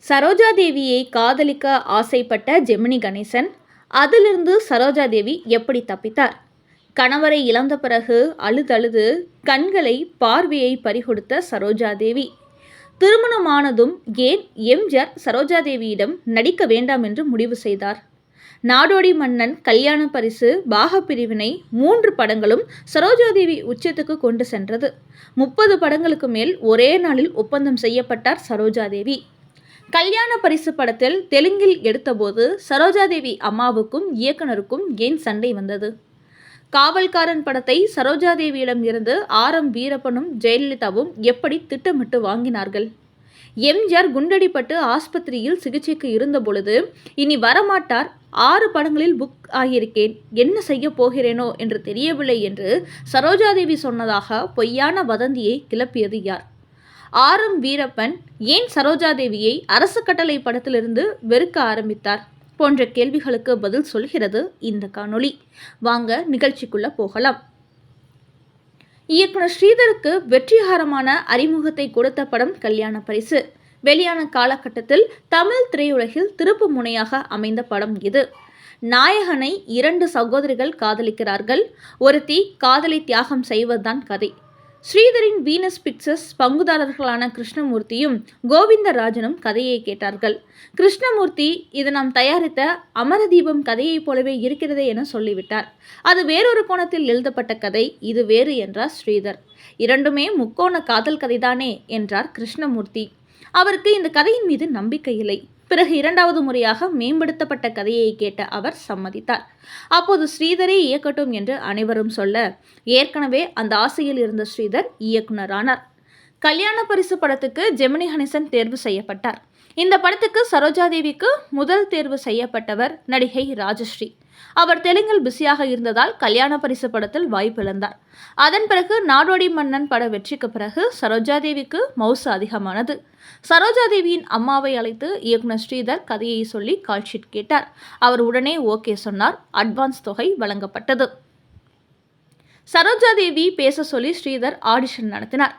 சரோஜா தேவியை காதலிக்க ஆசைப்பட்ட ஜெமினி கணேசன், அதிலிருந்து சரோஜா தேவி எப்படி தப்பித்தார்? கணவரை இழந்த பிறகு அழுதழுது கண்களை பார்வையை பறிகொடுத்த சரோஜா தேவி, திருமணமானதும் ஏன் எம்ஜிஆர் சரோஜா தேவியிடம் நடிக்க வேண்டாம் என்று முடிவு செய்தார்? நாடோடி மன்னன், கல்யாண பரிசு, பாகப்பிரிவினை 3 படங்களும் சரோஜாதேவி உச்சத்துக்கு கொண்டு சென்றது. 30 படங்களுக்கு மேல் ஒரே நாளில் ஒப்பந்தம் செய்யப்பட்டார் சரோஜாதேவி. கல்யாண பரிசு படத்தில் தெலுங்கில் எடுத்தபோது சரோஜாதேவி அம்மாவுக்கும் இயக்குனருக்கும் ஏன் சண்டை வந்தது? காவல்காரன் படத்தை சரோஜாதேவியிடம் இருந்து ஆர்.எம். வீரப்பனும் ஜெயலலிதாவும் எப்படி திட்டமிட்டு வாங்கினார்கள்? எம்ஜிஆர் குண்டடிப்பட்டு ஆஸ்பத்திரியில் சிகிச்சைக்கு இருந்த பொழுது, இனி வரமாட்டார், 6 படங்களில் புக் ஆகியிருக்கேன், என்ன செய்ய போகிறேனோ என்று தெரியவில்லை என்று சரோஜாதேவி சொன்னதாக பொய்யான வதந்தியை கிளப்பியது யார்? ஆர்.எம். வீரப்பன் ஏன் சரோஜாதேவியை அரசு கட்டளை படத்திலிருந்து வெறுக்க ஆரம்பித்தார்? போன்ற கேள்விகளுக்கு பதில் சொல்கிறது இந்த காணொளி. வாங்க நிகழ்ச்சிக்குள்ள போகலாம். இயக்குனர் ஸ்ரீதருக்கு வெற்றிகரமான அறிமுகத்தை கொடுத்த படம் கல்யாண பரிசு. வெளியான காலகட்டத்தில் தமிழ் திரையுலகில் திருப்பு முனையாக அமைந்த படம் இது. நாயகனை 2 சகோதரிகள் காதலிக்கிறார்கள். ஒருத்தி காதலை தியாகம் செய்வதுதான் கதை. ஸ்ரீதரின் வீனஸ் பிக்சர்ஸ் பங்குதாரர்களான கிருஷ்ணமூர்த்தியும் கோவிந்தராஜனும் கதையை கேட்டார்கள். கிருஷ்ணமூர்த்தி, இது நாம் தயாரித்த அமரதீபம் கதையைப் போலவே இருக்கிறதே என சொல்லிவிட்டார். அது வேறொரு கோணத்தில் எழுதப்பட்ட கதை, இது வேறு என்றார் ஸ்ரீதர். இரண்டுமே முக்கோண காதல் கதைதானே என்றார் கிருஷ்ணமூர்த்தி. அவருக்கு இந்த கதையின் மீது நம்பிக்கை இல்லை. பிறகு 2வது முறையாக மேம்படுத்தப்பட்ட கதையை கேட்ட அவர் சம்மதித்தார். அப்போது ஸ்ரீதரே இயக்கட்டும் என்று அனைவரும் சொல்ல, ஏற்கனவே அந்த ஆசையில் இருந்த ஸ்ரீதர் இயக்குனரானார். கல்யாண பரிசு படத்துக்கு ஜெமினி கணேசன் தேர்வு செய்யப்பட்டார். இந்த படத்துக்கு சரோஜாதேவிக்கு முதல் தேர்வு செய்யப்பட்டவர் நடிகை ராஜஸ்ரீ. அவர் தெலுங்கில் பிஸியாக இருந்ததால் கல்யாண பரிசு படத்தில் வாய்ப்பிழந்தார். அதன் பிறகு நாடோடி மன்னன் பட வெற்றிக்கு பிறகு சரோஜாதேவிக்கு மவுசு அதிகமானது. சரோஜாதேவியின் அம்மாவை அழைத்து இயக்குனர் ஸ்ரீதர் கதையை சொல்லி கால்ஷீட் கேட்டார். அவர் உடனே ஓகே சொன்னார். அட்வான்ஸ் தொகை வழங்கப்பட்டது. சரோஜாதேவி பேச சொல்லி ஸ்ரீதர் ஆடிஷன் நடத்தினார்.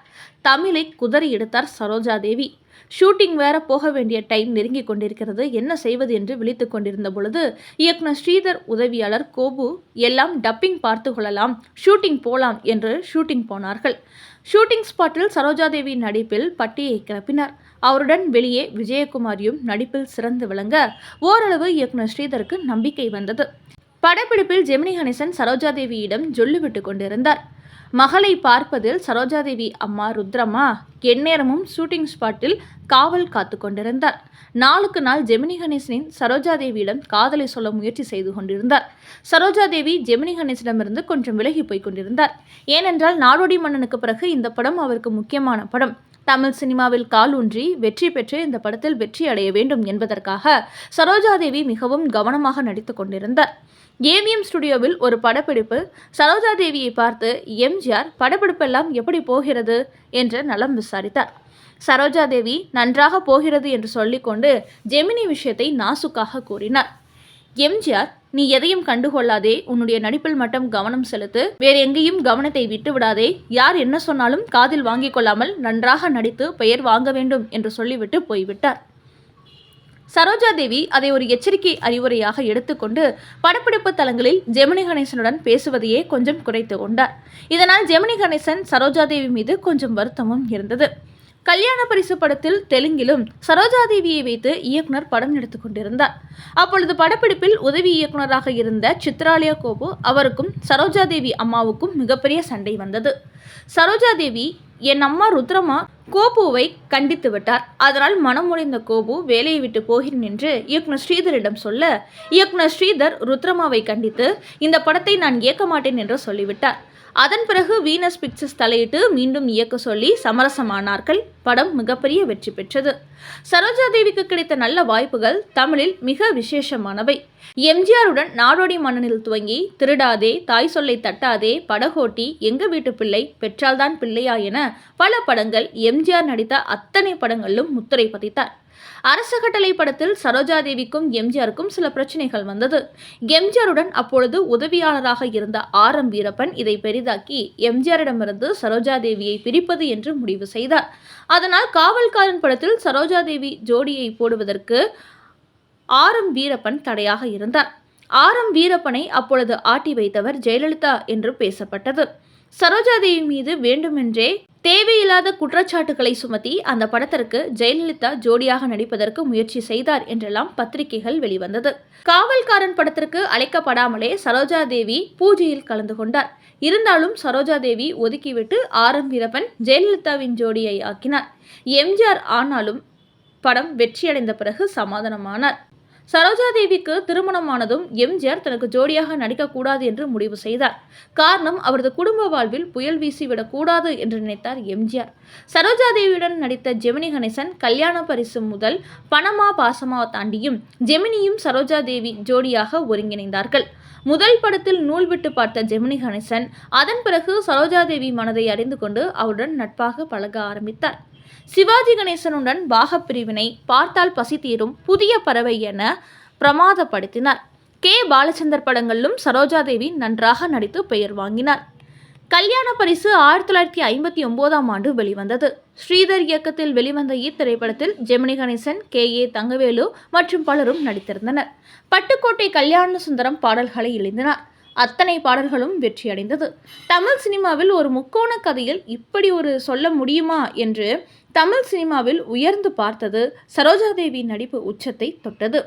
தமிழை குதறி எடுத்தார் சரோஜாதேவி. ஷூட்டிங் வேற போக வேண்டிய டைம் நெருங்கி கொண்டிருக்கிறது, என்ன செய்வது என்று விழித்து கொண்டிருந்த பொழுது இயக்குனர் ஸ்ரீதர் உதவியாளர் கோபு, எல்லாம் டப்பிங் பார்த்து கொள்ளலாம், ஷூட்டிங் போலாம் என்று ஷூட்டிங் போனார்கள். ஷூட்டிங் ஸ்பாட்டில் சரோஜாதேவி நடிப்பில் பட்டியை கிளப்பினார். அவருடன் வெளியே விஜயகுமாரியும் நடிப்பில் சிறந்து விளங்க ஓரளவு இயக்குனர் ஸ்ரீதருக்கு நம்பிக்கை வந்தது. படப்பிடிப்பில் ஜெமினி கணேசன் சரோஜாதேவியிடம் ஜொல்லுவிட்டு கொண்டிருந்தார். மகளை பார்ப்பதில் சரோஜாதேவி அம்மா ருத்ரம்மா எந்நேரமும் ஷூட்டிங் ஸ்பாட்டில் காவல் காத்து கொண்டிருந்தார். நாளுக்கு நாள் ஜெமினி கணேசனின் சரோஜாதேவியிடம் காதலை சொல்ல முயற்சி செய்து கொண்டிருந்தார். சரோஜாதேவி ஜெமினி கணேசனிடமிருந்து கொஞ்சம் விலகி போய் கொண்டிருந்தார். ஏனென்றால் நாடோடி மன்னனுக்கு பிறகு இந்த படம் அவருக்கு முக்கியமான படம். தமிழ் சினிமாவில் காலூன்றி வெற்றி பெற்று இந்த படத்தில் வெற்றி அடைய வேண்டும் என்பதற்காக சரோஜாதேவி மிகவும் கவனமாக நடித்து கொண்டிருந்தார். ஏவிஎம் ஸ்டுடியோவில் ஒரு படப்பிடிப்பு. சரோஜாதேவியை பார்த்து எம்ஜிஆர், படப்பிடிப்பெல்லாம் எப்படி போகிறது என்று நலம் விசாரித்தார். சரோஜாதேவி நன்றாக போகிறது என்று சொல்லிக்கொண்டு ஜெமினி விஷயத்தை நாசுக்காக கூறினார். எம்ஜிஆர், நீ எதையும் கண்டுகொள்ளாதே, உன்னுடைய நடிப்பில் மட்டும் கவனம் செலுத்து, வேறு எங்கேயும் கவனத்தை விட்டு விடாதே, யார் என்ன சொன்னாலும் காதில் வாங்கிக் கொள்ளாமல் நன்றாக நடித்து பெயர் வாங்க வேண்டும் என்று சொல்லிவிட்டு போய்விட்டார். சரோஜாதேவி அதை ஒரு எச்சரிக்கை அறிவுரையாக எடுத்துக்கொண்டு படப்பிடிப்பு தளங்களில் ஜெமினி கணேசனுடன் பேசுவதையே கொஞ்சம் குறைத்து கொண்டார். இதனால் ஜெமினி கணேசன் சரோஜாதேவி மீது கொஞ்சம் வருத்தமும் இருந்தது. கல்யாண பரிசு படத்தில் தெலுங்கிலும் சரோஜாதேவியை வைத்து இயக்குனர் படம் எடுத்து கொண்டிருந்தார். அப்பொழுது படப்பிடிப்பில் உதவி இயக்குனராக இருந்த சித்ராலயா கோபு, அவருக்கும் சரோஜாதேவி அம்மாவுக்கும் மிகப்பெரிய சண்டை வந்தது. சரோஜாதேவி, என் அம்மா ருத்ரம்மா கோபுவை கண்டித்து விட்டார், அதனால் மனமுடைந்த கோபு வேலையை விட்டு போகிறேன் என்று இயக்குனர் ஸ்ரீதரிடம் சொல்ல, இயக்குனர் ஸ்ரீதர் ருத்ரம்மாவை கண்டித்து இந்த படத்தை நான் இயக்க மாட்டேன் என்று சொல்லிவிட்டார். அதன் பிறகு வீனஸ் பிக்சர்ஸ் தலையிட்டு மீண்டும் இயக்க சொல்லி சமரசமானார்கள். படம் மிகப்பெரிய வெற்றி பெற்றது. சரோஜாதேவிக்கு கிடைத்த நல்ல வாய்ப்புகள் தமிழில் மிக விசேஷமானவை. எம்ஜிஆருடன் நாடோடி மன்னனில் துவங்கி திருடாதே, தாய் சொல்லை தட்டாதே, படகோட்டி, எங்க வீட்டு பிள்ளை, பெற்றால்தான் பிள்ளையா என பல படங்கள் எம்ஜிஆர் நடித்த அத்தனை படங்களிலும் முத்திரை பதித்தார். அரச கட்டளை படத்தில் சரோஜாதேவிக்கும் எம்ஜிஆருக்கும் சில பிரச்சனைகள் வந்தது. எம்ஜிஆருடன் அப்பொழுது உதவியாளராக இருந்த ஆர். வீரப்பன் இதை பெரிதாக்கி எம்ஜிஆரிடமிருந்து சரோஜாதேவியை பிரிப்பது என்று முடிவு செய்தார். அதனால் காவல்காரன் படத்தில் சரோஜாதேவி ஜோடியை போடுவதற்கு ஆர். வீரப்பன் தடையாக இருந்தார். ஆர். வீரப்பனை அப்பொழுது ஆட்டி வைத்தவர் ஜெயலலிதா என்று பேசப்பட்டது. சரோஜாதேவி மீது வேண்டுமென்றே தேவையில்லாத குற்றச்சாட்டுகளை சுமத்தி அந்த படத்திற்கு ஜெயலலிதா ஜோடியாக நடிப்பதற்கு முயற்சி செய்தார் என்றெல்லாம் பத்திரிகைகள் வெளிவந்தது. காவல்காரன் படத்திற்கு அழைக்கப்படாமலே சரோஜாதேவி பூஜையில் கலந்து கொண்டார். இருந்தாலும் சரோஜாதேவி ஒதுக்கிவிட்டு ஆர். வீரப்பன் ஜெயலலிதாவின் ஜோடியை ஆக்கினார். எம்ஜிஆர் ஆனாலும் படம் வெற்றியடைந்த பிறகு சமாதானமானார். சரோஜாதேவிக்கு திருமணமானதும் எம்ஜிஆர் தனக்கு ஜோடியாக நடிக்கக்கூடாது என்று முடிவு செய்தார். காரணம், அவரது குடும்ப வாழ்வில் புயல் வீசிவிடக்கூடாது என்று நினைத்தார் எம்ஜிஆர். சரோஜாதேவியுடன் நடித்த ஜெமினி கணேசன் கல்யாண பரிசு முதல் பணமா பாசமா தாண்டியும் ஜெமினியும் சரோஜாதேவி ஜோடியாக ஒருங்கிணைந்தார்கள். முதல் படத்தில் நூல் விட்டு பார்த்த ஜெமினி கணேசன் அதன் பிறகு சரோஜாதேவி மனதை அறிந்து கொண்டு அவருடன் நட்பாக பழக ஆரம்பித்தார். சிவாஜி கணேசனுடன் பாகப்பிரிவினை, பார்த்தால் பசி தீரும், புதிய பறவை என பிரமாதப்படுத்தினார். கே. பாலச்சந்தர் படங்களிலும் சரோஜாதேவி நன்றாக நடித்து பெயர் வாங்கினார். கல்யாண பரிசு 1959 வெளிவந்தது. ஸ்ரீதர் இயக்கத்தில் வெளிவந்த இத்திரைப்படத்தில் ஜெமினி கணேசன், கே. தங்கவேலு மற்றும் பலரும் நடித்திருந்தனர். பட்டுக்கோட்டை கல்யாண சுந்தரம் பாடல்களை எழுதினார். அத்தனை பாடல்களும் வெற்றியடைந்தது. தமிழ் சினிமாவில் ஒரு முக்கோண கதையில் இப்படி ஒரு சொல்ல முடியுமா என்று தமிழ் சினிமாவில் உயர்ந்து பார்த்தது சரோஜாதேவி நடிப்பு உச்சத்தை தொட்டது.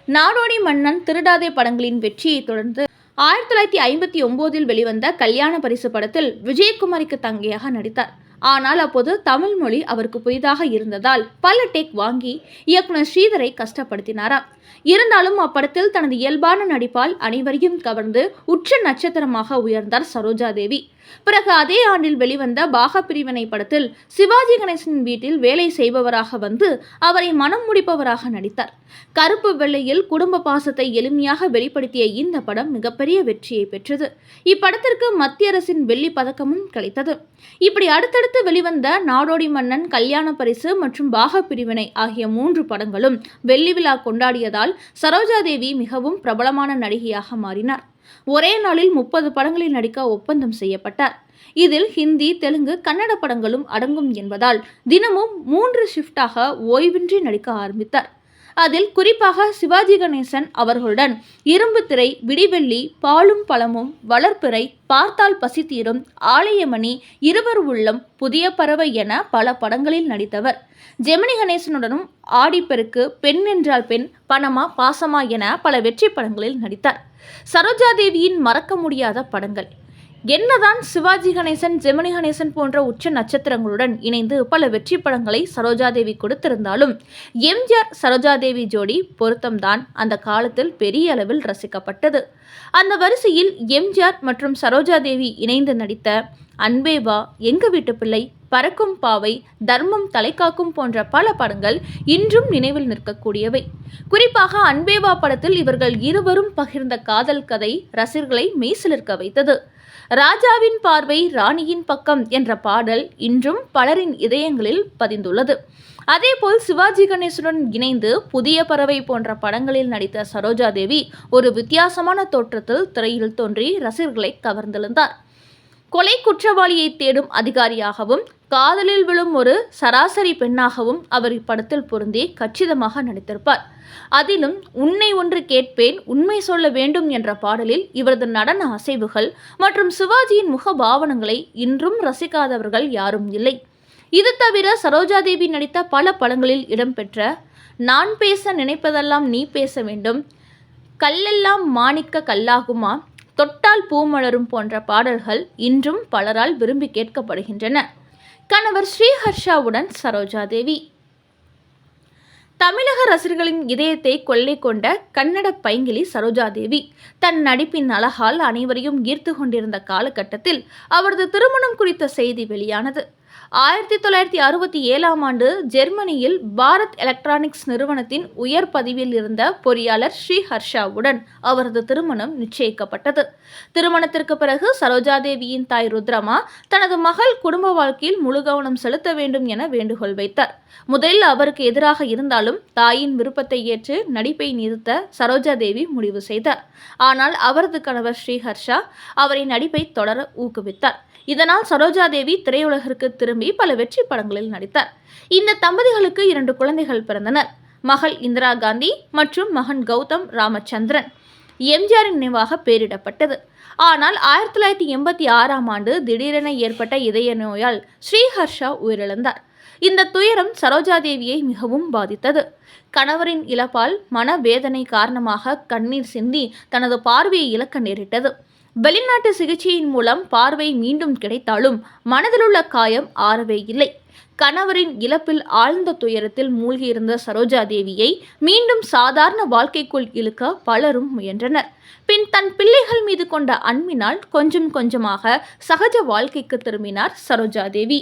நாடோடி மன்னன், திருடாதே படங்களின் வெற்றியை தொடர்ந்து 1959 வெளிவந்த கல்யாண பரிசு படத்தில் விஜயகுமாரிக்கு தங்கையாக நடித்தார். ஆனால் அப்போது தமிழ் மொழி அவருக்கு புதிதாக இருந்ததால் பல டேக் வாங்கி இயக்குனர் ஸ்ரீதரை கஷ்டப்படுத்தினாராம். இருந்தாலும் அப்படத்தில் தனது இயல்பான நடிப்பால் அனைவரையும் கவர்ந்து உச்ச நட்சத்திரமாக உயர்ந்தார் சரோஜாதேவி. பிறகு அதே ஆண்டில் வெளிவந்த பாகப்பிரிவினை படத்தில் சிவாஜி கணேசனின் வீட்டில் வேலை செய்பவராக வந்து அவரை மனம் முடிப்பவராக நடித்தார். கருப்பு வெள்ளையில் குடும்ப பாசத்தை எளிமையாக வெளிப்படுத்திய இந்த படம் மிகப்பெரிய வெற்றியை பெற்றது. இப்படத்திற்கு மத்திய அரசின் வெள்ளி பதக்கமும் கிடைத்தது. இப்படி அடுத்தடுத்து வெளிவந்த நாடோடி மன்னன், கல்யாண பரிசு மற்றும் பாகப்பிரிவினை ஆகிய 3 படங்களும் வெள்ளி விழா கொண்டாடியதால் சரோஜாதேவி மிகவும் பிரபலமான நடிகையாக மாறினார். ஒரே நாளில் 30 படங்களில் நடிக்க ஒப்பந்தம் செய்யப்பட்டார். இதில் ஹிந்தி, தெலுங்கு, கன்னட படங்களும் அடங்கும் என்பதால் தினமும் 3 ஷிஃப்டாக ஓய்வின்றி நடிக்க ஆரம்பித்தார். அதில் குறிப்பாக சிவாஜி கணேசன் அவர்களுடன் இரும்பு திரை, விடிவெள்ளி, பாலும் பழமும், வளர்ப்பிறை, பார்த்தால் பசி தீரும், ஆலயமணி, இருவர் உள்ளம், புதிய பறவை என பல படங்களில் நடித்தவர். ஜெமினி கணேசனுடனும் ஆடிப்பெருக்கு, பெண் என்றால் பெண், பணமா பாசமா என பல வெற்றி படங்களில் நடித்தார். சரோஜாதேவியின் மறக்க முடியாத படங்கள் என்னதான் சிவாஜி கணேசன், ஜெமினி கணேசன் போன்ற உச்ச நட்சத்திரங்களுடன் இணைந்து பல வெற்றி படங்களை சரோஜாதேவி கொடுத்திருந்தாலும் எம்ஜிஆர் சரோஜாதேவி ஜோடி பொருத்தம்தான் அந்த காலத்தில் பெரிய அளவில் ரசிக்கப்பட்டது. அந்த வரிசையில் எம்ஜிஆர் மற்றும் சரோஜாதேவி இணைந்து நடித்த அன்பே வா, எங்க வீட்டு பிள்ளை, பறக்கும் பாவை, தர்மம் தலைக்காக்கும் போன்ற பல படங்கள் இன்றும் நினைவில் நிற்கக்கூடியவை. குறிப்பாக அன்பே வா படத்தில் இவர்கள் இருவரும் பகிர்ந்த காதல் கதை ரசிகர்களை மெய்சிலிர்க்க வைத்தது. ராஜாவின் பார்வை ராணியின் பக்கம் என்ற பாடல் இன்றும் பலரின் இதயங்களில் பதிந்துள்ளது. அதேபோல் சிவாஜி கணேசனுடன் இணைந்து புதிய பறவை போன்ற படங்களில் நடித்த சரோஜாதேவி ஒரு வித்தியாசமான தோற்றத்தில் திரையில் தோன்றி ரசிகர்களை கவர்ந்தெழுந்தார். கொலை குற்றவாளியை தேடும் அதிகாரியாகவும் காதலில் விழும் ஒரு சராசரி பெண்ணாகவும் அவர் இப்படத்தில் பொருந்தி கச்சிதமாக நடித்திருப்பார். அதிலும் உன்னை ஒன்று கேட்பேன், உண்மை சொல்ல வேண்டும் என்ற பாடலில் இவரது நடன அசைவுகள் மற்றும் சிவாஜியின் முக பாவனங்களை இன்றும் ரசிக்காதவர்கள் யாரும் இல்லை. இது தவிர சரோஜாதேவி நடித்த பல படங்களில் இடம்பெற்ற நான் பேச நினைப்பதெல்லாம் நீ பேச வேண்டும், கல்லெல்லாம் மாணிக்க கல்லாகுமா, தொட்டால் பூமலரும் போன்ற பாடல்கள் இன்றும் பலரால் விரும்பி கேட்கப்படுகின்றன. கணவர் ஸ்ரீஹர்ஷாவுடன் சரோஜாதேவி. தமிழக ரசிகர்களின் இதயத்தை கொள்ளை கொண்ட கன்னட பைங்கிலி சரோஜாதேவி தன் நடிப்பின் அழகால் அனைவரையும் ஈர்த்து கொண்டிருந்த காலகட்டத்தில் அவரது திருமணம் குறித்த செய்தி வெளியானது. 1967ஆம் ஆண்டு ஜெர்மனியில் பாரத் எலக்ட்ரானிக்ஸ் நிறுவனத்தின் உயர் பதவியில் இருந்த பொறியாளர் ஸ்ரீஹர்ஷாவுடன் அவரது திருமணம் நிச்சயிக்கப்பட்டது. திருமணத்திற்கு பிறகு சரோஜாதேவியின் தாய் ருத்ரமா தனது மகள் குடும்ப வாழ்க்கையில் முழு கவனம் செலுத்த வேண்டும் என வேண்டுகோள் வைத்தார். முதலில் அவருக்கு எதிராக இருந்தாலும் தாயின் விருப்பத்தை ஏற்று நடிப்பை நிறுத்த சரோஜாதேவி முடிவு செய்தார். ஆனால் அவரது கணவர் ஸ்ரீஹர்ஷா அவரை நடிப்பை தொடர ஊக்குவித்தார். இதனால் சரோஜாதேவி திரையுலகிற்கு திரும்பி பல வெற்றி படங்களில் நடித்தார். இந்த தம்பதிகளுக்கு 2 குழந்தைகள் பிறந்தனர். மகள் இந்திரா காந்தி மற்றும் மகன் கௌதம் ராமச்சந்திரன். எம்ஜிஆரின் நினைவாக பெயரிடப்பட்டது. ஆனால் 1986ஆம் ஆண்டு திடீரென ஏற்பட்ட இதய நோயால் ஸ்ரீஹர்ஷா உயிரிழந்தார். இந்த துயரம் சரோஜாதேவியை மிகவும் பாதித்தது. கணவரின் இழப்பால் மனவேதனை காரணமாக கண்ணீர் சிந்தி தனது பார்வையை இழக்க நேரிட்டது. வெளிநாட்டு சிகிச்சையின் மூலம் பார்வை மீண்டும் கிடைத்தாலும் மனதிலுள்ள காயம் ஆறவே இல்லை. கணவரின் இழப்பில் ஆழ்ந்த துயரத்தில் மூழ்கியிருந்த சரோஜாதேவியை மீண்டும் சாதாரண வாழ்க்கைக்குள் இழுக்க பலரும் முயன்றனர். பின் தன் பிள்ளைகள் மீது கொண்ட அன்பினால் கொஞ்சம் கொஞ்சமாக சகஜ வாழ்க்கைக்கு திரும்பினார் சரோஜாதேவி.